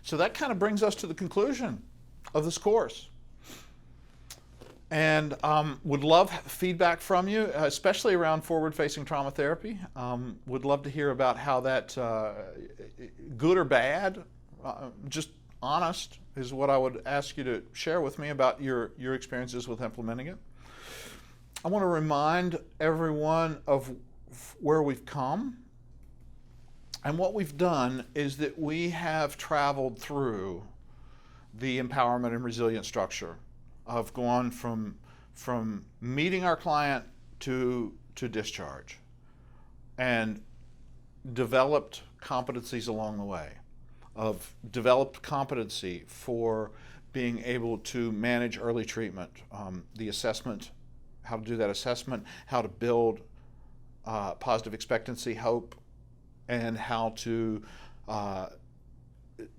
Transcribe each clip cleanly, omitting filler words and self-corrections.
So that kind of brings us to the conclusion of this course. And would love feedback from you, especially around forward-facing trauma therapy. Would love to hear about how that, good or bad, just honest, is what I would ask you to share with me about your experiences with implementing it. I want to remind everyone of where we've come. And what we've done is that we have traveled through the empowerment and resilience structure of going from meeting our client to discharge, and developed competencies along the way, of developed competency for being able to manage early treatment, the assessment, how to do that assessment, how to build positive expectancy, hope, and how to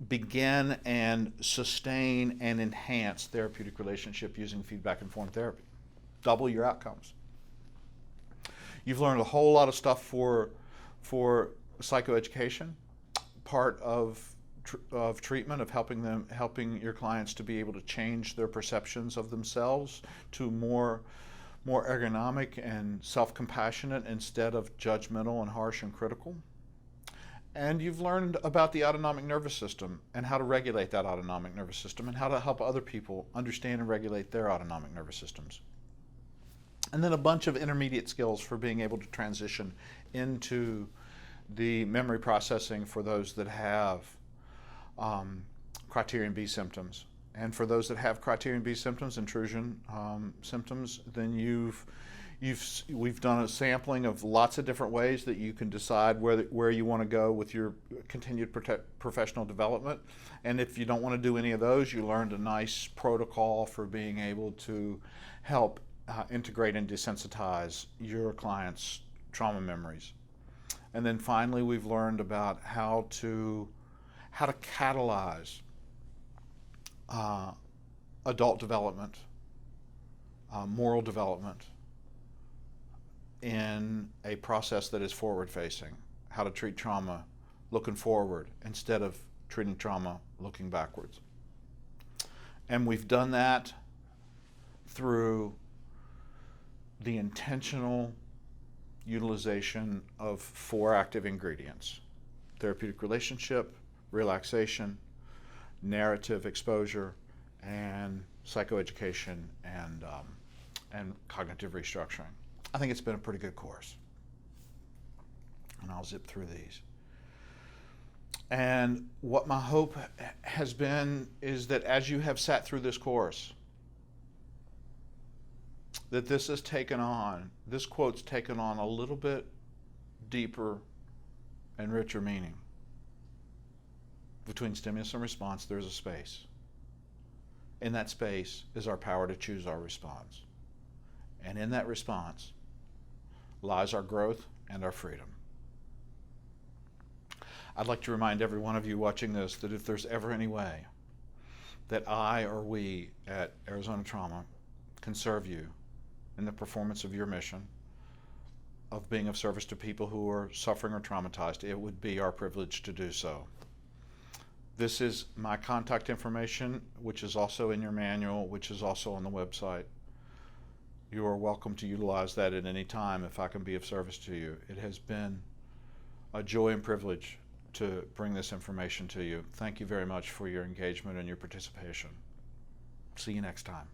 begin and sustain and enhance therapeutic relationship using feedback-informed therapy. Double your outcomes. You've learned a whole lot of stuff for psychoeducation, part of treatment, of helping your clients to be able to change their perceptions of themselves to more ergonomic and self-compassionate instead of judgmental and harsh and critical. And you've learned about the autonomic nervous system and how to regulate that autonomic nervous system and how to help other people understand and regulate their autonomic nervous systems. And then a bunch of intermediate skills for being able to transition into the memory processing for those that have criterion B symptoms. And for those that have criterion B symptoms, intrusion symptoms, then we've done a sampling of lots of different ways that you can decide where you want to go with your continued professional development. And if you don't want to do any of those, you learned a nice protocol for being able to help integrate and desensitize your clients' trauma memories. And then finally, we've learned about how to catalyze adult development, moral development, in a process that is forward-facing, how to treat trauma looking forward instead of treating trauma looking backwards. And we've done that through the intentional utilization of 4 active ingredients: therapeutic relationship, relaxation, narrative exposure, and psychoeducation and cognitive restructuring. I think it's been a pretty good course. And I'll zip through these. And what my hope has been is that as you have sat through this course, that this quote's taken on a little bit deeper and richer meaning. Between stimulus and response, there's a space. In that space is our power to choose our response. And in that response lies our growth and our freedom. I'd like to remind every one of you watching this that if there's ever any way that I or we at Arizona Trauma can serve you in the performance of your mission of being of service to people who are suffering or traumatized, it would be our privilege to do so. This is my contact information, which is also in your manual, which is also on the website. You are welcome to utilize that at any time if I can be of service to you. It has been a joy and privilege to bring this information to you. Thank you very much for your engagement and your participation. See you next time.